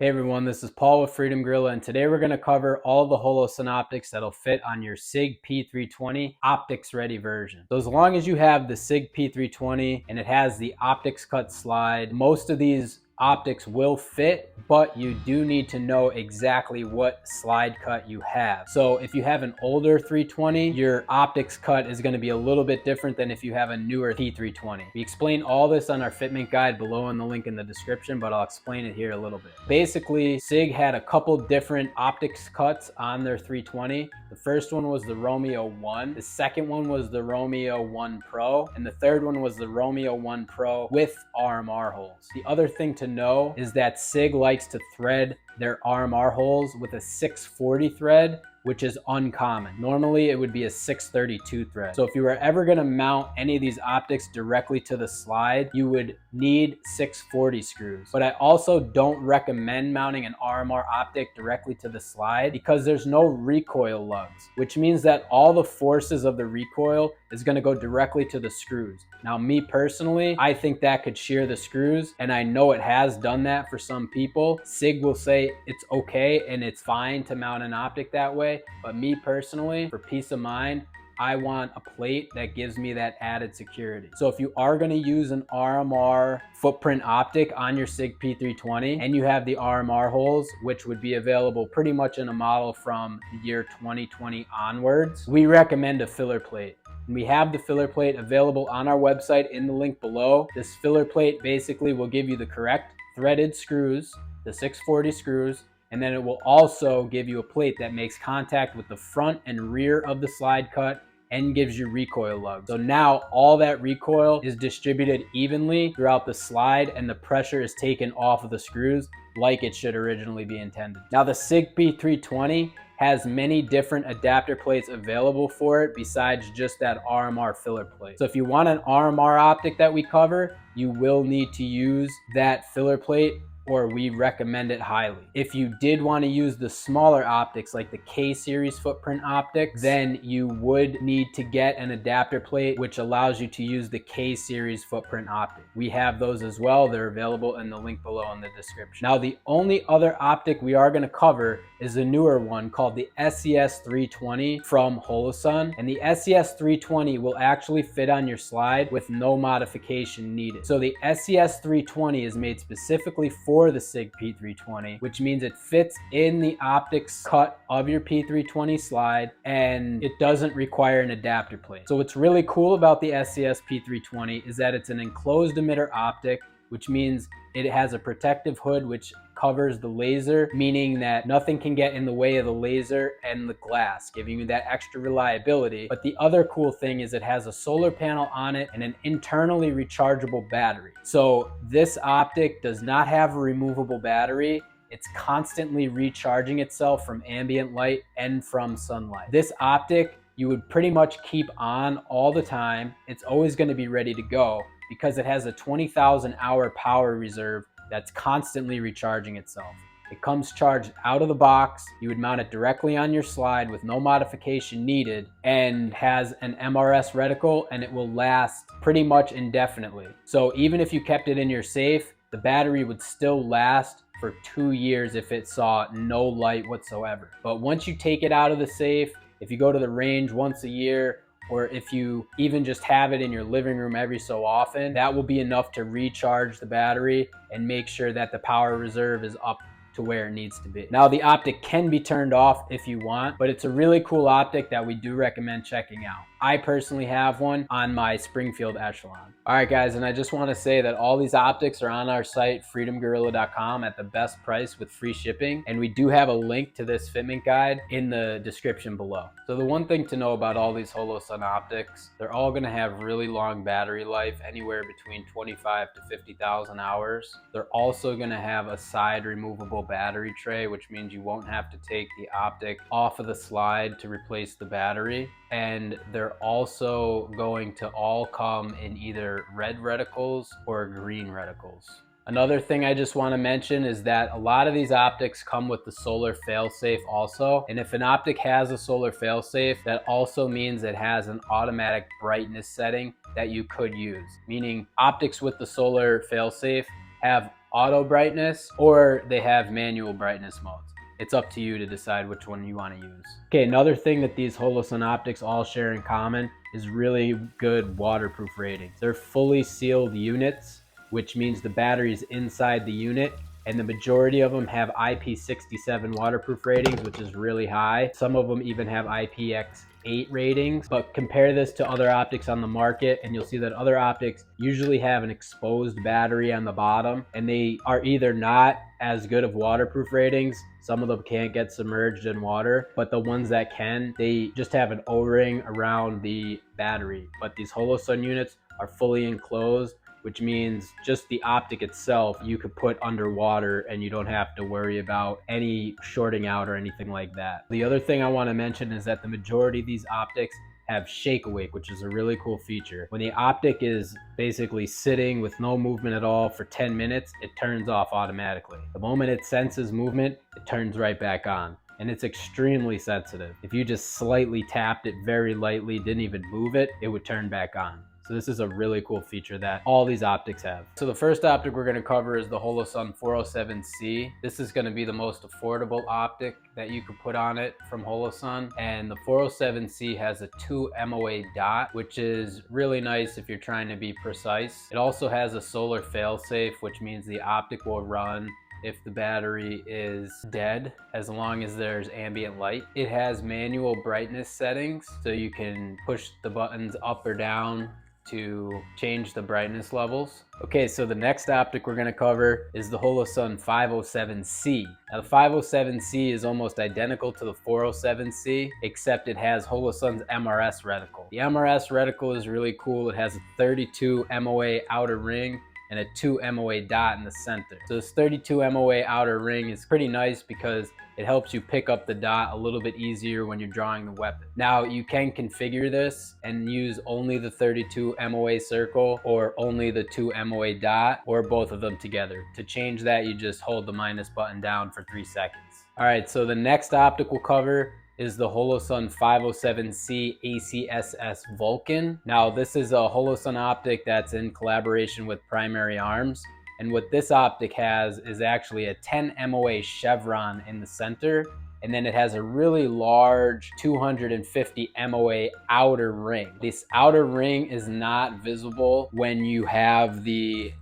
Hey everyone, this is Paul with Freedom Gorilla, and today we're going to cover all the Holosun optics that'll fit on your SIG P320 optics ready version. So as long as you have the SIG P320 and it has the optics cut slide, most of these optics will fit, but you do need to know exactly what slide cut you have. So if you have an older 320, your optics cut is going to be a little bit different than if you have a newer P320. We explain all this on our fitment guide below in the link in the description, but I'll explain it here a little bit. Basically, SIG had a couple different optics cuts on their 320. The first one was the Romeo 1, the second one was the Romeo 1 Pro, and the third one was the Romeo 1 Pro with RMR holes. The other thing to know is that SIG likes to thread their RMR holes with a 640 thread, which is uncommon. Normally it would be a 632 thread. So if you were ever gonna mount any of these optics directly to the slide, you would need 640 screws. But I also don't recommend mounting an RMR optic directly to the slide because there's no recoil lugs, which means that all the forces of the recoil is gonna go directly to the screws. Now, me personally, I think that could shear the screws, and I know it has done that for some people. SIG will say it's okay and it's fine to mount an optic that way, but me personally, for peace of mind, I want a plate that gives me that added security. So if you are gonna use an RMR footprint optic on your SIG P320 and you have the RMR holes, which would be available pretty much in a model from the year 2020 onwards, we recommend a filler plate. We have the filler plate available on our website in the link below. This filler plate basically will give you the correct threaded screws, the 640 screws, and then it will also give you a plate that makes contact with the front and rear of the slide cut and gives you recoil lugs. So now all that recoil is distributed evenly throughout the slide and the pressure is taken off of the screws like it should originally be intended. Now the SIG P320 has many different adapter plates available for it besides just that RMR filler plate. So if you want an RMR optic that we cover, you will need to use that filler plate, or we recommend it highly. If you did want to use the smaller optics like the K-series footprint optics, then you would need to get an adapter plate which allows you to use the K-series footprint optic. We have those as well. They're available in the link below in the description. Now the only other optic we are going to cover is a newer one called the SES 320 from Holosun, and the SES 320 will actually fit on your slide with no modification needed. So the SES 320 is made specifically for the SIG P320, which means it fits in the optics cut of your P320 slide and it doesn't require an adapter plate. So what's really cool about the SES P320 is that it's an enclosed emitter optic, which means it has a protective hood which covers the laser, meaning that nothing can get in the way of the laser and the glass, giving you that extra reliability. But the other cool thing is it has a solar panel on it and an internally rechargeable battery. So this optic does not have a removable battery. It's constantly recharging itself from ambient light and from sunlight. This optic you would pretty much keep on all the time. It's always going to be ready to go because it has a 20,000 hour power reserve that's constantly recharging itself. It comes charged out of the box. You would mount it directly on your slide with no modification needed, and has an MRS reticle, and it will last pretty much indefinitely. So even if you kept it in your safe, the battery would still last for 2 years if it saw no light whatsoever. But once you take it out of the safe, if you go to the range once a year, or if you even just have it in your living room every so often, that will be enough to recharge the battery and make sure that the power reserve is up to where it needs to be. Now the optic can be turned off if you want, but it's a really cool optic that we do recommend checking out. I personally have one on my Springfield Echelon. All right guys, and I just want to say that all these optics are on our site, freedomgorilla.com, at the best price with free shipping. And we do have a link to this fitment guide in the description below. So the one thing to know about all these Holosun optics, they're all going to have really long battery life, anywhere between 25 to 50,000 hours. They're also going to have a side removable battery tray, which means you won't have to take the optic off of the slide to replace the battery. And they're also going to all come in either red reticles or green reticles. Another thing I just want to mention is that a lot of these optics come with the solar failsafe also. And if an optic has a solar failsafe, that also means it has an automatic brightness setting that you could use. Meaning optics with the solar failsafe have auto brightness, or they have manual brightness modes. It's up to you to decide which one you want to use. Okay, another thing that these Holosun optics all share in common is really good waterproof ratings. They're fully sealed units, which means the battery's inside the unit, and the majority of them have IP67 waterproof ratings, which is really high. Some of them even have IPX8 ratings, but compare this to other optics on the market and you'll see that other optics usually have an exposed battery on the bottom, and they are either not as good of waterproof ratings. Some of them can't get submerged in water, but the ones that can, they just have an O-ring around the battery. But these Holosun units are fully enclosed, which means just the optic itself you could put underwater and you don't have to worry about any shorting out or anything like that. The other thing I want to mention is that the majority of these optics have shake awake, which is a really cool feature. When the optic is basically sitting with no movement at all for 10 minutes, it turns off automatically. The moment it senses movement, it turns right back on. And it's extremely sensitive. If you just slightly tapped it very lightly, didn't even move it, it would turn back on. So this is a really cool feature that all these optics have. So the first optic we're gonna cover is the Holosun 407C. This is gonna be the most affordable optic that you could put on it from Holosun. And the 407C has a 2 MOA dot, which is really nice if you're trying to be precise. It also has a solar failsafe, which means the optic will run if the battery is dead, as long as there's ambient light. It has manual brightness settings, so you can push the buttons up or down to change the brightness levels. Okay, so the next optic we're gonna cover is the Holosun 507C. Now the 507C is almost identical to the 407C, except it has Holosun's MRS reticle. The MRS reticle is really cool. It has a 32 MOA outer ring and a 2 MOA dot in the center. So this 32 MOA outer ring is pretty nice because it helps you pick up the dot a little bit easier when you're drawing the weapon. Now you can configure this and use only the 32 MOA circle or only the 2 MOA dot or both of them together. To change that, you just hold the minus button down for 3 seconds. All right, so the next optic we'll cover is the Holosun 507C ACSS Vulcan. Now this is a Holosun optic that's in collaboration with Primary Arms. And what this optic has is actually a 10 MOA chevron in the center. And then it has a really large 250 MOA outer ring. This outer ring is not visible when you have the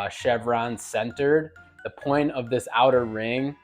chevron centered. The point of this outer ring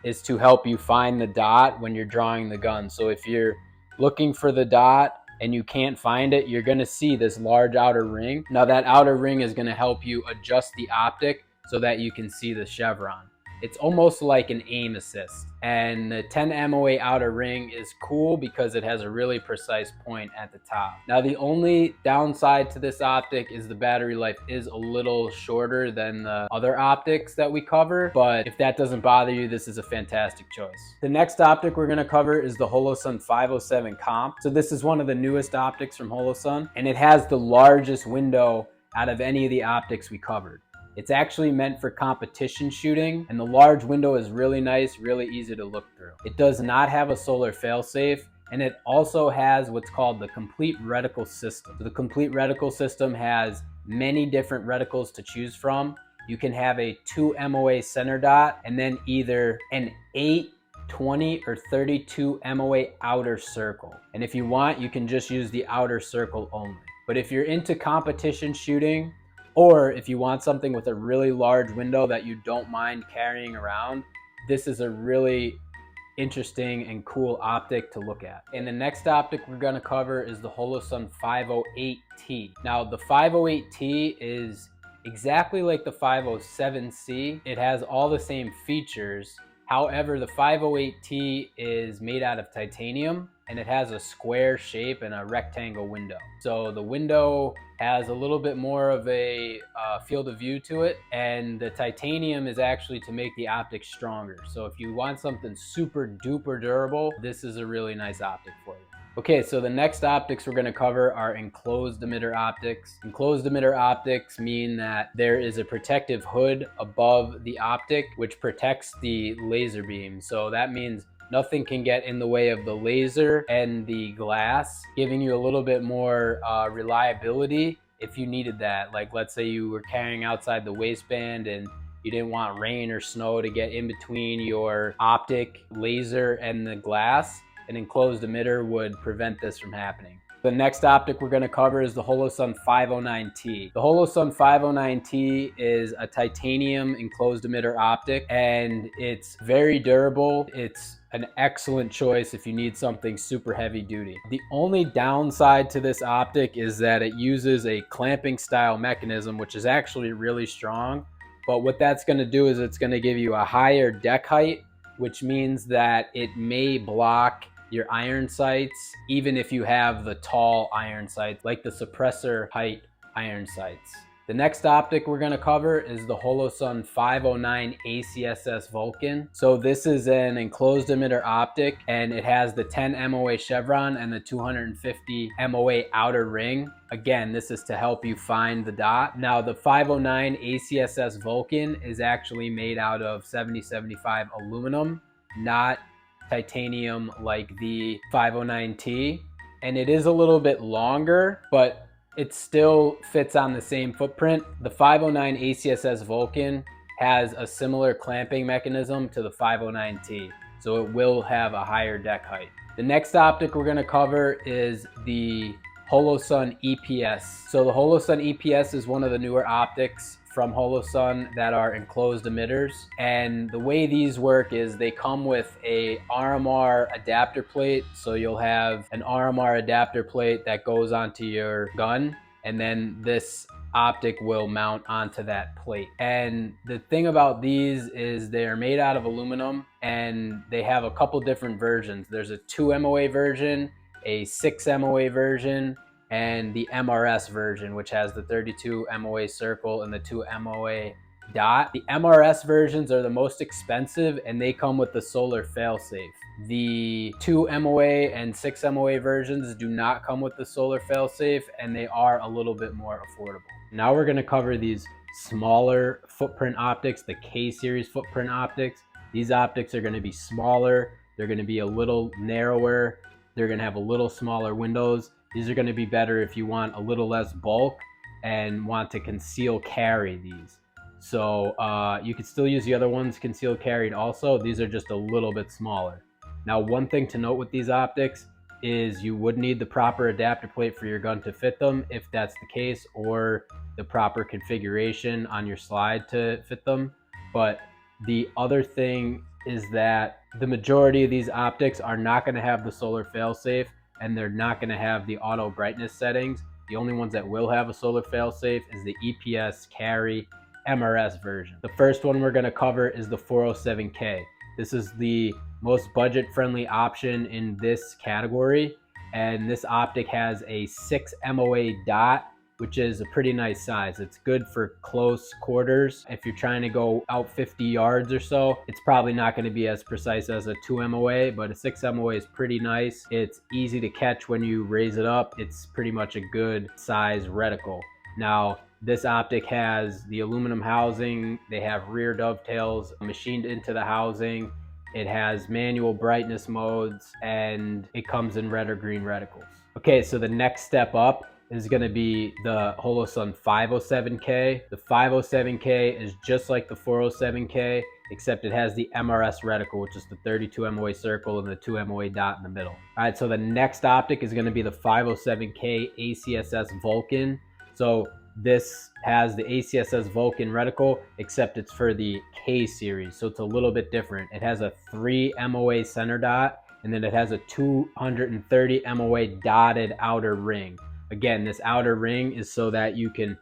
is to help you find the dot when you're drawing the gun. So if you're looking for the dot and you can't find it, you're gonna see this large outer ring. Now that outer ring is gonna help you adjust the optic so that you can see the chevron. It's almost like an aim assist. And the 10 MOA outer ring is cool because it has a really precise point at the top. Now the only downside to this optic is the battery life is a little shorter than the other optics that we cover, but if that doesn't bother you, this is a fantastic choice. The next optic we're gonna cover is the Holosun 507 Comp. So this is one of the newest optics from Holosun, and it has the largest window out of any of the optics we covered. It's actually meant for competition shooting, and the large window is really nice, really easy to look through. It does not have a solar failsafe, and it also has what's called the complete reticle system. So the complete reticle system has many different reticles to choose from. You can have a 2 MOA center dot, and then either an 8, 20, or 32 MOA outer circle. And if you want, you can just use the outer circle only. But if you're into competition shooting, or if you want something with a really large window that you don't mind carrying around, this is a really interesting and cool optic to look at. And the next optic we're gonna cover is the Holosun 508T. Now the 508T is exactly like the 507C. It has all the same features. However, the 508T is made out of titanium and it has a square shape and a rectangle window. So the window has a little bit more of a field of view to it, and the titanium is actually to make the optic stronger. So if you want something super duper durable, this is a really nice optic for you. Okay, so the next optics we're gonna cover are enclosed emitter optics. Enclosed emitter optics mean that there is a protective hood above the optic which protects the laser beam. So that means nothing can get in the way of the laser and the glass, giving you a little bit more reliability if you needed that. Like let's say you were carrying outside the waistband and you didn't want rain or snow to get in between your optic, laser, and the glass, an enclosed emitter would prevent this from happening. The next optic we're going to cover is the Holosun 509T. The Holosun 509T is a titanium enclosed emitter optic, and it's very durable. It's an excellent choice if you need something super heavy duty. The only downside to this optic is that it uses a clamping style mechanism, which is actually really strong. But what that's going to do is it's going to give you a higher deck height, which means that it may block your iron sights, even if you have the tall iron sights, like the suppressor height iron sights. The next optic we're going to cover is the Holosun 509 ACSS Vulcan. So this is an enclosed emitter optic, and it has the 10 MOA chevron and the 250 MOA outer ring. Again, this is to help you find the dot. Now, the 509 ACSS Vulcan is actually made out of 7075 aluminum, not titanium like the 509T, and it is a little bit longer, but it still fits on the same footprint. The 509 ACSS Vulcan has a similar clamping mechanism to the 509T, so it will have a higher deck height. The next optic we're going to cover is the Holosun EPS. So the Holosun EPS is one of the newer optics from Holosun that are enclosed emitters, and the way these work is they come with a RMR adapter plate. So you'll have an RMR adapter plate that goes onto your gun, and then this optic will mount onto that plate. And the thing about these is they're made out of aluminum, and they have a couple different versions. There's a 2 MOA version, a 6 MOA version, and the MRS version, which has the 32 MOA circle and the 2 MOA dot. The MRS versions are the most expensive, and they come with the solar failsafe. The 2 MOA and 6 MOA versions do not come with the solar failsafe, and they are a little bit more affordable. Now we're going to cover these smaller footprint optics, the K-series footprint optics. These optics are going to be smaller. They're going to be a little narrower. They're going to have a little smaller windows. These are going to be better if you want a little less bulk and want to conceal carry these. So you could still use the other ones concealed carried also. These are just a little bit smaller. Now, one thing to note with these optics is you would need the proper adapter plate for your gun to fit them, if that's the case, or the proper configuration on your slide to fit them. But the other thing is that the majority of these optics are not going to have the solar failsafe, and they're not going to have the auto brightness settings. The only ones that will have a solar failsafe is the EPS carry MRS version. The first one we're going to cover is the 407K. This is the most budget-friendly option in this category, and this optic has a 6 MOA dot, which is a pretty nice size. It's good for close quarters. If you're trying to go out 50 yards or so, it's probably not going to be as precise as a 2 MOA, but a 6 MOA is pretty nice. It's easy to catch when you raise it up. It's pretty much a good size reticle. Now, this optic has the aluminum housing. They have rear dovetails machined into the housing. It has manual brightness modes, and it comes in red or green reticles. Okay, so the next step up is going to be the Holosun 507K. The 507K is just like the 407K, except it has the MRS reticle, which is the 32 MOA circle and the 2 MOA dot in the middle. All right, so the next optic is going to be the 507K ACSS Vulcan. So this has the ACSS Vulcan reticle, except it's for the K series, so it's a little bit different. It has a 3 MOA center dot, and then it has a 230 MOA dotted outer ring. Again, this outer ring is so that you can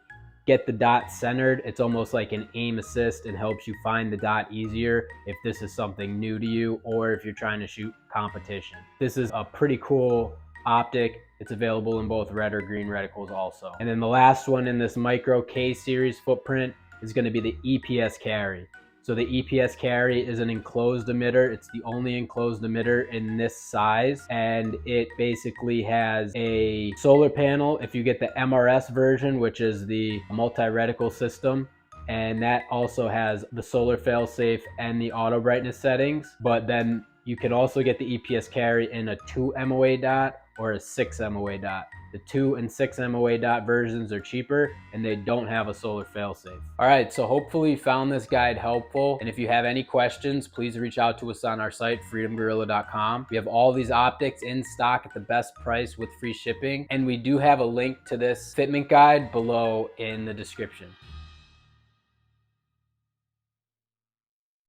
get the dot centered. It's almost like an aim assist and helps you find the dot easier if this is something new to you or if you're trying to shoot competition. This is a pretty cool optic. It's available in both red or green reticles also. And then the last one in this micro K series footprint is going to be the EPS carry. So the EPS carry is an enclosed emitter. It's the only enclosed emitter in this size, and it basically has a solar panel if you get the MRS version, which is the multi-reticle system, and that also has the solar failsafe and the auto brightness settings. But then you can also get the EPS carry in a 2 MOA dot or a 6 MOA dot. The 2 and 6 MOA dot versions are cheaper and they don't have a solar failsafe. All right, so hopefully you found this guide helpful. And if you have any questions, please reach out to us on our site, freedomgorilla.com. We have all these optics in stock at the best price with free shipping. And we do have a link to this fitment guide below in the description.